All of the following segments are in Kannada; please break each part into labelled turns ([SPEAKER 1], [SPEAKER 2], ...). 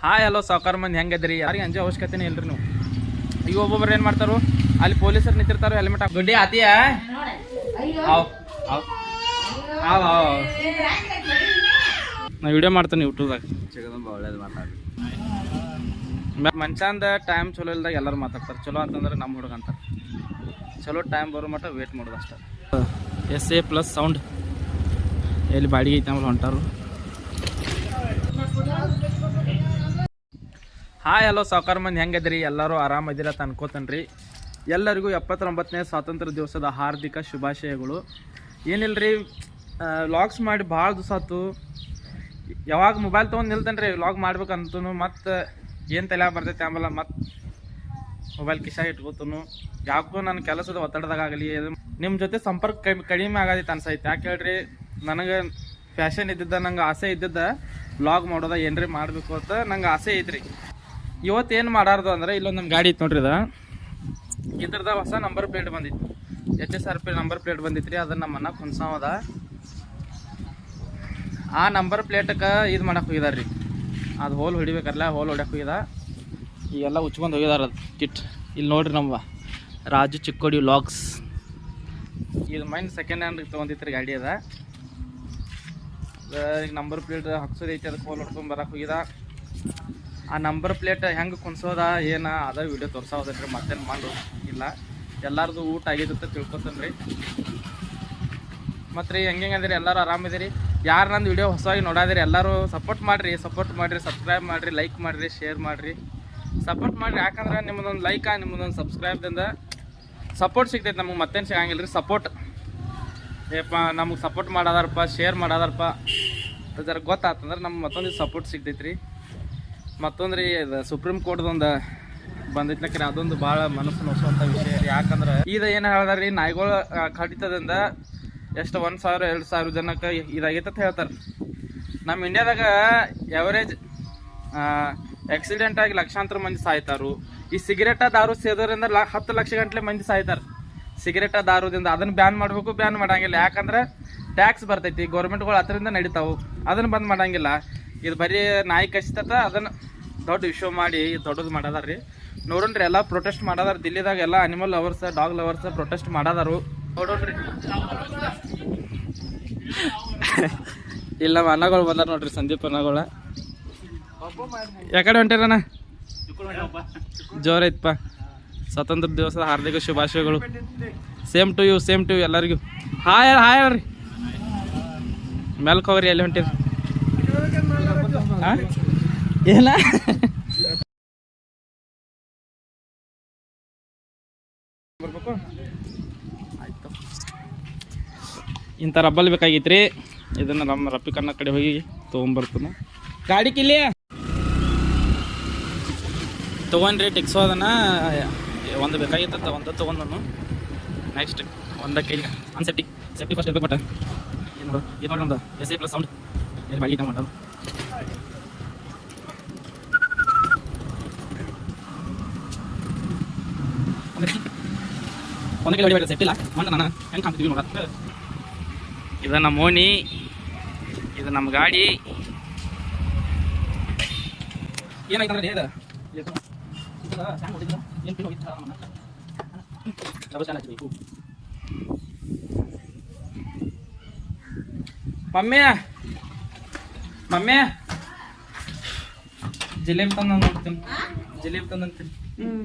[SPEAKER 1] ಹಾಯ್ ಹಲೋ ಸಾವ್ಕಾರ ಮಂದಿ ಹೆಂಗದ್ರಿ? ಯಾರಿಗೆ ಅಂಜೋ ಅವಶ್ಯಕತೆನೇ ಇಲ್ರಿ ನೀವು. ಈಗ ಒಬ್ಬೊಬ್ರು ಏನು ಮಾಡ್ತಾರೋ, ಅಲ್ಲಿ ಪೊಲೀಸರು ನಿಂತಿರ್ತಾರೋ, ಹೆಲ್ಮೆಟ್ ಹಾಕಿ ಗುಡ್ಡಿ ಆತಿಯ ನಾ ವಿಡಿಯೋ ಮಾಡ್ತಾನೆ ಯೂಟ್ಯೂಬ್ದಾಗ.
[SPEAKER 2] ಒಳ್ಳೇದು ಮಾತಾಡಿ
[SPEAKER 1] ಮನುಷ್ಯಂದ ಟೈಮ್ ಚಲೋ ಇಲ್ದಾಗ ಎಲ್ಲರೂ ಮಾತಾಡ್ತಾರೆ. ಚಲೋ ಅಂತಂದ್ರೆ ನಮ್ಮ ಹುಡುಗ ಅಂತಾರೆ. ಚಲೋ ಟೈಮ್ ಬರೋ ಮಟ್ಟ ವೇಟ್ ಮಾಡೋದು ಅಷ್ಟೇ. SA+ ಸೌಂಡ್ ಎಲ್ಲಿ ಬಾಡಿಗೆ ಐತೆ ಆಮೇಲೆ ಹೊಂಟಾರು. ಹಾಯ್ ಹಲೋ ಸಾವ್ಕಾರ ಮಂದಿ ಹೆಂಗದ್ರಿ? ಎಲ್ಲರೂ ಆರಾಮದಿರ ಅಂತ ಅನ್ಕೋತನ್ರಿ. ಎಲ್ಲರಿಗೂ 79ನೇ ಸ್ವಾತಂತ್ರ್ಯ ದಿವಸದ ಹಾರ್ದಿಕ ಶುಭಾಶಯಗಳು. ಏನಿಲ್ರಿ, ವ್ಲಾಗ್ಸ್ ಮಾಡಿ ಭಾಳ ದಿವಸ ಆಯ್ತು. ಯಾವಾಗ ಮೊಬೈಲ್ ತೊಗೊಂಡು ನಿಲ್ತೇನೆ ರೀ ವ್ಲಾಗ್ ಮಾಡ್ಬೇಕಂತೂ ಮತ್ತು ಏನು ತಲೆ ಬರ್ತೈತೆ ಆಮೇಲೆ ಮತ್ತು ಮೊಬೈಲ್ ಕಿಶಾಗಿ ಇಟ್ಕೋತನು. ಯಾಕೋ ನನ್ನ ಕೆಲಸದ ಒತ್ತಡದಾಗಲಿ ನಿಮ್ಮ ಜೊತೆ ಸಂಪರ್ಕ ಕಡಿಮೆ ಆಗೋದೈತೆ ಅನ್ಸೈತೆ. ಯಾಕೆ ಹೇಳ್ರಿ, ನನಗೆ ಫ್ಯಾಷನ್ ಇದ್ದಿದ್ದ, ನಂಗೆ ಆಸೆ ಇದ್ದಿದ್ದ ವ್ಲಾಗ್ ಮಾಡೋದ ಏನ್ರಿ ಮಾಡಬೇಕು ಅಂತ ನಂಗೆ ಆಸೆ ಐತ್ರಿ. ಇವತ್ತು ಏನು ಮಾಡಾರ್ದು ಅಂದ್ರೆ, ಇಲ್ಲೊಂದು ನಮ್ಮ ಗಾಡಿ ಇತ್ತು ನೋಡ್ರಿ. ಇದ್ರದ ಹೊಸ ನಂಬರ್ ಪ್ಲೇಟ್ ಬಂದಿತ್ತು, HSRP ನಂಬರ್ ಪ್ಲೇಟ್ ಬಂದಿತ್ತು ರೀ. ಅದನ್ನು ನಮ್ಮ ಅಣ್ಣ ಕುನ್ಸಾವದ ಆ ನಂಬರ್ ಪ್ಲೇಟಕ್ಕೆ ಇದು ಮಾಡಕ್ಕೆ ಹೋಗಿದಾರೆ ರೀ. ಅದು ಹೋಲ್ ಹೊಡಿಬೇಕಲ್ಲ, ಹೋಲ್ ಹೊಡ್ಯಕ್ಕೆ ಹೋಗಿದ. ಈಗೆಲ್ಲ ಉಚ್ಕೊಂಡು ಹೋಗಿದಾರೆ ಅದು ಕಿಟ್. ಇಲ್ಲಿ ನೋಡ್ರಿ ನಮ್ಮ ರಾಜು ಚಿಕ್ಕೋಡಿ ವ್ಲಾಗ್ಸ್. ಇದು ಮೈನ್ ಸೆಕೆಂಡ್ ಹ್ಯಾಂಡ್ ತೊಗೊಂಡಿತ್ತು ರೀ ಗಾಡಿ. ಅದ ಈಗ ನಂಬರ್ ಪ್ಲೇಟ್ ಹಾಕ್ಸೋದೈತಿ, ಅದಕ್ಕೆ ಹೋಲ್ ಹೊಡ್ಕೊಂಡು ಬರಕ್ಕೆ ಹೋಗಿದ. ಆ ನಂಬರ್ ಪ್ಲೇಟ್ ಹೆಂಗೆ ಕುನ್ಸೋದ ಏನು ಅದ ವಿಡಿಯೋ ತೋರ್ಸೋದ್ರಿ. ಮತ್ತೇನು ಮಾಡು ಇಲ್ಲ, ಎಲ್ಲರದು ಊಟ ಆಗಿರುತ್ತೆ ತಿಳ್ಕೊತಾನೆ ರೀ. ಮತ್ತು ರೀ ಹೆಂಗೆ ಅಂದಿರಿ, ಎಲ್ಲರೂ ಆರಾಮಿದ್ದೀರಿ? ಯಾರು ನಂದು ವಿಡಿಯೋ ಹೊಸದಾಗಿ ನೋಡಾದಿರಿ ಎಲ್ಲರೂ ಸಪೋರ್ಟ್ ಮಾಡಿರಿ, ಸಬ್ಸ್ಕ್ರೈಬ್ ಮಾಡಿರಿ, ಲೈಕ್ ಮಾಡಿರಿ, ಶೇರ್ ಮಾಡಿರಿ, ಸಪೋರ್ಟ್ ಮಾಡಿರಿ. ಯಾಕಂದ್ರೆ ನಿಮ್ಮದೊಂದು ಲೈಕ, ನಿಮ್ಮದೊಂದು ಸಬ್ಸ್ಕ್ರೈಬ್ದಿಂದ ಸಪೋರ್ಟ್ ಸಿಗ್ತೈತೆ ನಮಗೆ. ಮತ್ತೇನು ಸಿಗಂಗಿಲ್ಲ ರೀ ಸಪೋರ್ಟ್. ಏಪ್ಪ ನಮಗೆ ಸಪೋರ್ಟ್ ಮಾಡೋದಾರಪ್ಪ, ಶೇರ್ ಮಾಡೋದಾರಪ್ಪ ಜರ ಗೊತ್ತಾತಂದ್ರೆ ನಮ್ಗೆ ಮತ್ತೊಂದು ಸಪೋರ್ಟ್ ಸಿಗ್ತೈತೆ ರೀ. ಮತ್ತೊಂದು ರೀ, ಇದು ಸುಪ್ರೀಂ ಕೋರ್ಟ್ದೊಂದು ಬಂದೈತ್ಲಕ್ರಿ, ಅದೊಂದು ಭಾಳ ಮನಸ್ಸು ನೋಸುವಂಥ ವಿಷಯ ರೀ. ಯಾಕಂದ್ರೆ ಇದು ಏನು ಹೇಳ್ದಾರೆ ರೀ, ನಾಯಿಗಳು ಕಡಿತದಿಂದ ಎಷ್ಟು 1,000 2,000 ಜನಕ್ಕೆ ಇದಾಗೈತೆ ಅಂತ ಹೇಳ್ತಾರೆ. ನಮ್ಮ ಇಂಡಿಯಾದಾಗ ಎವರೇಜ್ ಆಕ್ಸಿಡೆಂಟ್ ಆಗಿ ಲಕ್ಷಾಂತರ ಮಂದಿ ಸಾಯ್ತಾರು. ಈ ಸಿಗರೇಟ ದಾರು ಸೇದೋದ್ರಿಂದ 10 ಲಕ್ಷ ಗಂಟ್ಲೆ ಮಂದಿ ಸಾಯ್ತಾರೆ ಸಿಗರೇಟ ದಾರುದಿಂದ. ಅದನ್ನು ಬ್ಯಾನ್ ಮಾಡಬೇಕು, ಬ್ಯಾನ್ ಮಾಡಂಗಿಲ್ಲ. ಯಾಕಂದ್ರೆ ಟ್ಯಾಕ್ಸ್ ಬರ್ತೈತಿ, ಗೌರ್ಮೆಂಟ್ಗಳು ಅದರಿಂದ ನಡೀತಾವೆ, ಅದನ್ನು ಬಂದ್ ಮಾಡಂಗಿಲ್ಲ. ಇದು ಬರೀ ನಾಯಿ ಕಚ್ತತ, ಅದನ್ನು ದೊಡ್ಡ ವಿಷಯ ಮಾಡಿ ದೊಡ್ಡದು ಮಾಡೋದಾರ ರೀ. ನೋಡೋಣ್ರಿ, ಎಲ್ಲ ಪ್ರೊಟೆಸ್ಟ್ ಮಾಡೋದಾರ ದಿಲ್ಲಿದಾಗ. ಎಲ್ಲ animal lovers, dog lovers protest ಮಾಡೋದಾರು. ನೋಡೋಣ್ರಿ, ಇಲ್ಲ ನಮ್ಮ ಅನ್ನಗಳು ಬಂದಾರ ನೋಡ್ರಿ, ಸಂದೀಪ್ ಅನ್ನಗಳ. ಯಾಕಡೆ ಹೊಂಟಿರಣ್ಣ? ಜೋರೈತಪ್ಪ. ಸ್ವಾತಂತ್ರ್ಯ ದಿವಸದ ಹಾರ್ದಿಕ ಶುಭಾಶಯಗಳು. ಸೇಮ್ ಟು ಯು ಎಲ್ಲರಿಗೂ. ಹಾಯ್ ಹೇಳ್ರಿ, ಮೆಲ್ಕ್ ಹೋಗ್ರಿ. ಎಲ್ಲಿ ಹೊಂಟಿರಿ? ಏನ ಬರ್ಬೇಕು? ಆಯ್ತು, ಇಂಥ ರಬ್ಬಲ್ ಬೇಕಾಗಿತ್ರಿ. ಇದನ್ನು ನಮ್ಮ ರಫಿಕಣ್ಣ ಕಡೆ ಹೋಗಿ ತೊಗೊಂಬರ್ತಾನೆ. ಗಾಡಿ ಕಿಲ್ಲಿ ತೊಗೊಂಡ್ರಿ, ಟಿಕ್ಸೋ ಅದನ್ನು ಒಂದು ಬೇಕಾಗಿತ್ತ, ಒಂದು ತೊಗೊಂಡು ನೆಕ್ಸ್ಟ್ ಒಂದಕ್ಕೆ ಇಲ್ಲ ಒಂದು ಸೇಫ್ಟಿ ಫಸ್ಟ್ ಇರ್ಬೇಕು. ಬಟ್ ಏನು ನೋಡಿ ನಮ್ದು SA+ ಸೌಂಡ್ ಏನು ಬಾಗಿ ನಾವು ಮಾಡೋದು. ಒಂದಕ್ಕೆ ಹೊಡಿಬೇಕು, ಸೇಫ್ಟಿ ಇಲ್ಲ ಮಾಡಿ ನಾನು ಹೆಂಗೆ ಕಾಣ್ತಿದ್ವಿ ನೋಡ. ಇದು ನಮ್ಮ ಓಣಿ, ಇದು ನಮ್ಮ ಗಾಡಿ. ಏನಾಯ್ತಂದ್ರೆ ಇದು ಮಮ್ಮಿ जिलेबी ತಂದು ನೋಡ್ತೀನಿ, जिलेबी ತಂದಂತೀನಿ.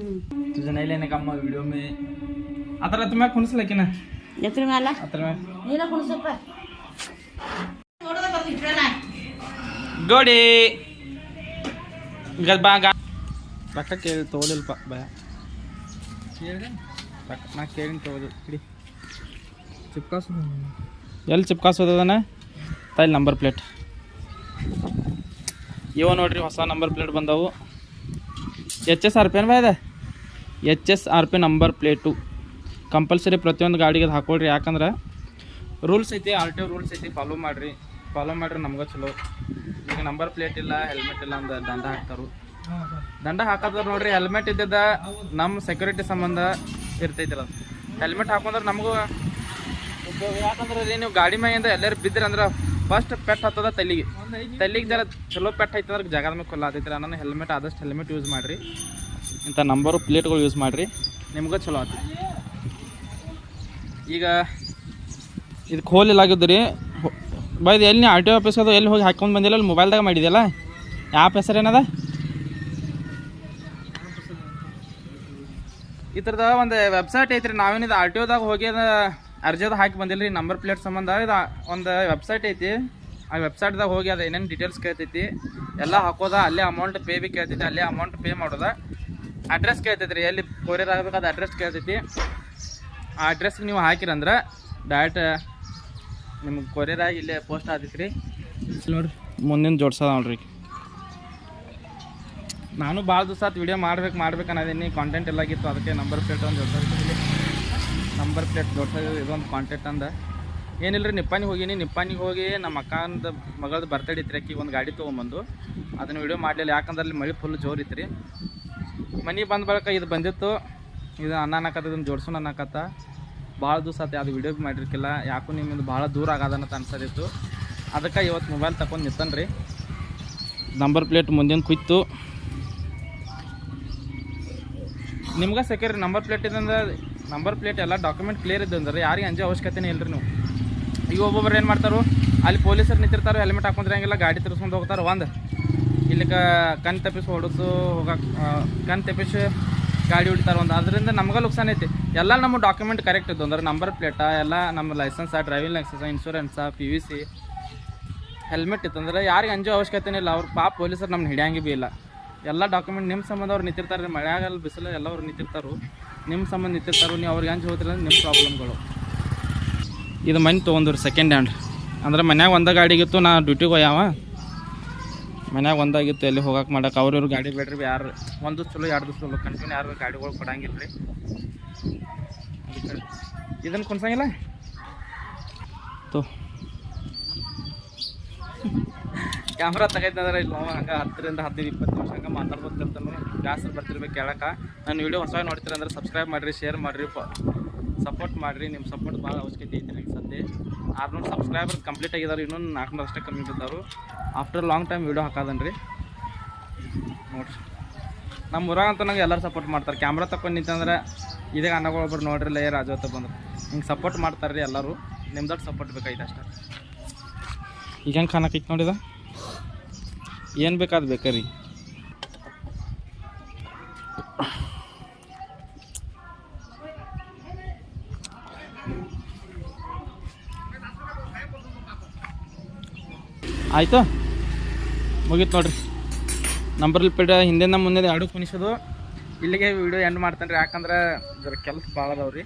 [SPEAKER 1] तुझं नाही लेने का मग व्हिडिओ में आता तुम्ही खुणसला की ना
[SPEAKER 3] ಎತ್ರ ಮೇಲ
[SPEAKER 1] अत्र
[SPEAKER 3] ನೀನ ಕುಣಿಸಪ್ಪ ನೋಡೋದ ಬರ್ತಿಟ್ರಲ್ಲ
[SPEAKER 1] ಗೋಡಿ ಗಲ್ಬಾಗ ಪಕ್ಕ ಕೇಳಿ ತಗೊಳ್ಳಿಲ್ಪ ಭಯ ಕೇಳಿದೆ. ಪಕ್ಕ ನಾ ಕೇಳಿ ತಗೋದು ಇಡಿ. ಚಿಪ್ಕಾಸು ಎಲ್ಲಿ ಚಿಪ್ಕಾಸೋದನ ತೈಲ್ ನಂಬರ್ ಪ್ಲೇಟ್ ಇವ ನೋಡ್ರಿ, ಹೊಸ ನಂಬರ್ ಪ್ಲೇಟ್ ಬಂದವು. HSRP ಏನು ಬಾಯ್ದೆ? HSRP ನಂಬರ್ ಪ್ಲೇಟು ಕಂಪಲ್ಸರಿ ಪ್ರತಿಯೊಂದು ಗಾಡಿಗೆ ಅದು ಹಾಕೊಳ್ರಿ. ಯಾಕಂದ್ರೆ ರೂಲ್ಸ್ ಐತಿ, RTO ರೂಲ್ಸ್ ಐತಿ, ಫಾಲೋ ಮಾಡಿರಿ ನಮ್ಗೆ ಚಲೋ. ಈಗ ನಂಬರ್ ಪ್ಲೇಟ್ ಇಲ್ಲ, ಹೆಲ್ಮೆಟ್ ಇಲ್ಲ ಅಂದ್ರೆ ದಂಡ ಹಾಕ್ತಾರು. ದಂಡ ಹಾಕೋದ್ರ ನೋಡ್ರಿ, ಹೆಲ್ಮೆಟ್ ಇದ್ದಿದ್ದ ನಮ್ಮ ಸೆಕ್ಯೂರಿಟಿ ಸಂಬಂಧ ಇರ್ತೈತಿ. ಅದು ಹೆಲ್ಮೆಟ್ ಹಾಕೊಂಡ್ರೆ ನಮಗೂ ಉಪಯೋಗ. ಯಾಕಂದ್ರೆ ರೀ, ನೀವು ಗಾಡಿ ಮ್ಯಾಗಿಂದ ಎಲ್ಲರೂ ಬಿದ್ದಿರಿ ಅಂದ್ರೆ ಫಸ್ಟ್ ಪೆಟ್ ಹತ್ತದ ತಲೆಗೆ ಜರ ಚಲೋ ಪೆಟ್ ಐತಂದ್ರೆ ಜಾಗದ ಮೇಲೆ ಕೊಲ್ಲಾತೈತಿ ನಾನು ಹೆಲ್ಮೆಟ್ ಆದಷ್ಟು ಹೆಲ್ಮೆಟ್ ಯೂಸ್ ಮಾಡಿರಿ ಇಂಥ ನಂಬರು ಪ್ಲೇಟ್ಗಳು ಯೂಸ್ ಮಾಡಿರಿ ನಿಮ್ಗೆ ಚಲೋ ಆಗ್ತೈತಿ ಈಗ ಇದು ಖೋಲ್ ಆಗಿದ್ದು ರೀ ಬೈದು ಎಲ್ಲಿ ಆರ್ ಟಿ ಒ ಆಫೀಸ್ ಅದು ಎಲ್ಲಿ ಹೋಗಿ ಹಾಕ್ಕೊಂಡು ಬಂದಿಲ್ಲ ಅಲ್ಲಿ ಮೊಬೈಲ್ದಾಗ ಮಾಡಿದೆಯಲ್ಲ ಆ್ಯಪ್ ಹೆಸರು ಏನದ ಈ ಥರದ ಒಂದು ವೆಬ್ಸೈಟ್ ಐತ್ರಿ ನಾವೇನಿದು ಆರ್ ಟಿ ಒದಾಗ ಹೋಗಿ ಅದು ಅರ್ಜಿದ ಹಾಕಿ ಬಂದಿಲ್ಲ ರೀ ನಂಬರ್ ಪ್ಲೇಟ್ ಸಂಬಂಧ ಇದು ಒಂದು ವೆಬ್ಸೈಟ್ ಐತಿ ಆ ವೆಬ್ಸೈಟ್ದಾಗ ಹೋಗಿ ಅದು ಏನೇನು ಡೀಟೇಲ್ಸ್ ಕೇಳ್ತೈತಿ ಎಲ್ಲ ಹಾಕೋದ ಅಲ್ಲೇ ಅಮೌಂಟ್ ಪೇ ಭೀ ಕೇಳ್ತೈತಿ ಅಲ್ಲೇ ಅಮೌಂಟ್ ಪೇ ಮಾಡೋದ ಅಡ್ರೆಸ್ ಕೇಳ್ತೈತಿ ರೀ ಎಲ್ಲಿ ಕೊರಿಯರ್ ಆಗಬೇಕಾದ ಅಡ್ರೆಸ್ ಕೇಳ್ತೈತಿ ಆ ಅಡ್ರೆಸ್ಗೆ ನೀವು ಹಾಕಿರಂದ್ರೆ ಡೈರೆಕ್ಟ್ ನಿಮ್ಗೆ ಕೊರಿಯರ್ ಆಗಿ ಇಲ್ಲೇ ಪೋಸ್ಟ್ ಆತೈತಿ ರೀ ನೋಡಿರಿ ಮುಂದಿನ ಜೋಡ್ಸದ ನೋಡ್ರಿ ನಾನು ಭಾಳ ದಿವಸ ಆತು ವೀಡಿಯೋ ಮಾಡ್ಬೇಕು ಅನ್ನೋದೀನಿ ಕಾಂಟೆಂಟ್ ಎಲ್ಲಾಗಿತ್ತು ಅದಕ್ಕೆ ನಂಬರ್ ಪ್ಲೇಟ್ ಒಂದು ಜೋಡ್ಸೋದಿಲ್ಲ ನಂಬರ್ ಪ್ಲೇಟ್ ಜೋಡ್ಸೋದು ಇದೊಂದು ಕಾಂಟೆಂಟ್ ಅಂದ ಏನಿಲ್ಲ ರೀ ನಿಪ್ಪಾನಿಗೆ ಹೋಗಿ ನಮ್ಮ ಅಕ್ಕಂದು ಮಗಳದ್ದು ಬರ್ತಡೇ ಇತ್ತು ಆಕಿಗೆ ಒಂದು ಗಾಡಿ ತೊಗೊಂಬಂದು ಅದನ್ನು ವೀಡಿಯೋ ಮಾಡಲಿಲ್ಲ ಯಾಕಂದ್ರೆ ಅಲ್ಲಿ ಮಳೆ ಫುಲ್ ಜೋರು ಇತ್ತು ರೀ ಮನೆಗೆ ಬಂದ ಬಳಿಕ ಇದು ಬಂದಿತ್ತು ಇದು ಅನ್ನಕತ್ತ ಇದನ್ನು ಜೋಡ್ಸೋಣ ಅನ್ನಕತ್ತ ಭಾಳ ದಿವಸ ಆತು ಅದು ವೀಡಿಯೋ ಮಾಡಿರ್ಕಿಲ್ಲ ಯಾಕೋ ನಿಮ್ಮಿಂದ ಭಾಳ ದೂರ ಆಗದಂತ ಅನ್ಸದಿತ್ತು ಅದಕ್ಕೆ ಇವತ್ತು ಮೊಬೈಲ್ ತಗೊಂಡು ನಿಂತನ್ ರೀ ನಂಬರ್ ಪ್ಲೇಟ್ ಮುಂದಿನ ಕುಯ್ತು ನಿಮ್ಗೆ ಸೆಕ್ಯೂರಿ ನಂಬರ್ ಪ್ಲೇಟ್ ಇದಂದ್ರೆ ನಂಬರ್ ಪ್ಲೇಟ್ ಎಲ್ಲ ಡಾಕ್ಯುಮೆಂಟ್ ಕ್ಲಿಯರ್ ಇದ್ದಂದ್ರೆ ಯಾರಿಗೆ ಅಂಜೋ ಅವಶ್ಯಕತೆನೇ ಇಲ್ಲ ರೀ ನೀವು ಈಗ ಒಬ್ಬೊಬ್ರು ಏನು ಮಾಡ್ತಾರೋ ಅಲ್ಲಿ ಪೊಲೀಸರು ನಿಂತಿರ್ತಾರೆ ಹೆಲ್ಮೆಟ್ ಹಾಕೊಂಡ್ರೆ ಹಂಗೆಲ್ಲ ಗಾಡಿ ತಿರ್ಸ್ಕೊಂಡು ಹೋಗ್ತಾರೆ ಒಂದು ಇಲ್ಲಿಗೆ ಕಣ್ ತಪ್ಪಿಸಿ ಹೊಡಿಸು ಹೋಗಕ್ಕೆ ಕಣ್ ತಪ್ಪಿಸಿ ಗಾಡಿ ಹೊಡಿತಾರೆ ಒಂದು ಅದರಿಂದ ನಮ್ಗೆ ನುಕ್ಸಾನ ಐತಿ ಎಲ್ಲ ನಮ್ಮ ಡಾಕ್ಯುಮೆಂಟ್ ಕರೆಕ್ಟ್ ಇದ್ದು ಅಂದ್ರೆ ನಂಬರ್ ಪ್ಲೇಟ ಎಲ್ಲ ನಮ್ಮ licence driving licence insurance PVC helmet ಇತ್ತಂದ್ರೆ ಯಾರಿಗೆ ಅಂಜೋ ಅವಶ್ಯಕತೆನೇ ಇಲ್ಲ ಅವ್ರು ಪಾಪ ಪೊಲೀಸರು ನಮ್ಗೆ ಹಿಡಿಯಂಗೆ ಭೀ ಇಲ್ಲ ಎಲ್ಲ ಡಾಕ್ಯುಮೆಂಟ್ ನಿಮ್ಮ ಸಂಬಂಧ ಅವ್ರು ನಿಂತಿರ್ತಾರೆ ಮಳೆಯಾಗಲ್ಲ ಬಿಸಿಲು ಎಲ್ಲ ಅವ್ರು ನಿಂತಿರ್ತಾರೋ ನಿಮ್ಮ ಸಂಬಂಧ ನಿಂತಿರ್ತಾರೋ ನೀವು ಅವ್ರಿಗೆ ಅಂಜು ಹೋದ್ರೆ ನಿಮ್ಮ ಪ್ರಾಬ್ಲಮ್ಗಳು ಇದು ಮನೆ ತೊಗೊಂಡ್ರಿ ಸೆಕೆಂಡ್ ಹ್ಯಾಂಡ್ ಅಂದ್ರೆ ಮನ್ಯಾಗ ಒಂದೇ ಗಾಡಿಗಿತ್ತು ನಾ ಡ್ಯೂಟಿಗೆ ಹೋಗ್ಯಾವ ಮನ್ಯಾಗ ಒಂದಾಗಿತ್ತು ಎಲ್ಲಿ ಹೋಗಕ್ಕೆ ಮಾಡಕ್ಕೆ ಅವ್ರವ್ರು ಗಾಡಿ ಬೇಡ್ರಿ ಯಾರು ಒಂದು ಚಲೋ 2 ದಿವಸ ಚಲೋ ಕಂಟಿನ್ಯೂ ಯಾರು ಗಾಡಿಗಳು ಕೊಡಂಗಿಲ್ಲ ರೀ ಅದಕ್ಕೆ ಇದನ್ನು ಕೊಡ್ಸಂಗಿಲ್ಲ ತೋ ಕ್ಯಾಮ್ರಾ ತಗೈತಂದ್ರೆ ಇಲ್ಲ ಹಂಗೆ 10 ರಿಂದ 15 20 ನಿಮಿಷ ಹಂಗೆ ಮಾತಾಡ್ಬೋದಿರ್ತಾನು ಜಾಸ್ತಿ ಬರ್ತಿರ್ಬೇಕು ಕೇಳಕ್ಕೆ ನನ್ನ ವೀಡಿಯೋ ಹೊಸ ನೋಡ್ತೀರ ಅಂದ್ರೆ ಸಬ್ಸ್ಕ್ರೈಬ್ ಮಾಡಿರಿ ಶೇರ್ ಮಾಡಿರಿ ಸಪೋರ್ಟ್ ಮಾಡಿರಿ ನಿಮ್ಮ ಸಪೋರ್ಟ್ ಭಾಳ ಅವಶ್ಯಕತೆ ಐತಿ ನನಗೆ ಸದ್ಯ 600 ಸಬ್ಸ್ಕ್ರೈಬರ್ಸ್ ಕಂಪ್ಲೀಟ್ ಆಗಿದ್ದಾರೆ ಇನ್ನೊಂದು 400 ಅಷ್ಟೇ ಕಮ್ಮಿ ಇರ್ತಾರು ಆಫ್ಟರ್ ಲಾಂಗ್ ಟೈಮ್ ವೀಡಿಯೋ ಹಾಕೋದನ್ರಿ ನೋಡಿರಿ ನಮ್ಮ ಊರಾಗ ಅಂತ ನಂಗೆ ಎಲ್ಲರೂ ಸಪೋರ್ಟ್ ಮಾಡ್ತಾರೆ ಕ್ಯಾಮ್ರಾ ತಗೊಂಡು ನಿಂತಂದ್ರೆ ಇದೇ ಅನ್ನಗೊಬ್ಬರು ನೋಡ್ರಿ ಲೇ ರಾಜು ಅಂತ ಬಂದ್ರೆ ಹಿಂಗೆ ಸಪೋರ್ಟ್ ಮಾಡ್ತಾರೆ ರೀ ಎಲ್ಲರೂ ನಿಮ್ದೊಟ್ಟು ಸಪೋರ್ಟ್ ಬೇಕಾಯ್ತು ಅಷ್ಟೇ ಈಗ ಹೆಂಗೆ ಖಾನಕ್ಕೆ ನೋಡಿದ ಏನು ಬೇಕಾದ್ ಬೇಕ್ರಿ ಆಯಿತು ಮುಗೀತು ನೋಡ್ರಿ ನಂಬರ್ ಪ್ಲೇಟ್ ಹಿಂದಿಂದ ಮುಂದೆ 2 ಕುಣಿಸೋದು ಇಲ್ಲಿಗೆ ವಿಡಿಯೋ ಎಂಡ್ ಮಾಡ್ತೇನೆ ರೀ ಯಾಕಂದ್ರೆ ಜರ ಕೆಲಸ ಭಾಳ ಅದಾವೆ ರೀ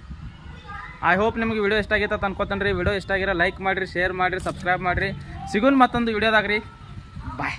[SPEAKER 1] ಐ ಹೋಪ್ ನಿಮಗೆ ವಿಡಿಯೋ ಇಷ್ಟ ಆಗೈತೆ ಅಂತ ಅನ್ಕೋತೇನೆ ರೀ ವಿಡಿಯೋ ಇಷ್ಟ ಆಗಿರೋ ಲೈಕ್ ಮಾಡಿರಿ ಶೇರ್ ಮಾಡಿರಿ ಸಬ್ಸ್ಕ್ರೈಬ್ ಮಾಡಿರಿ ಸಿಗೋಣ ಮತ್ತೊಂದು ವಿಡಿಯೋದಾಗ ರೀ ಬಾಯ್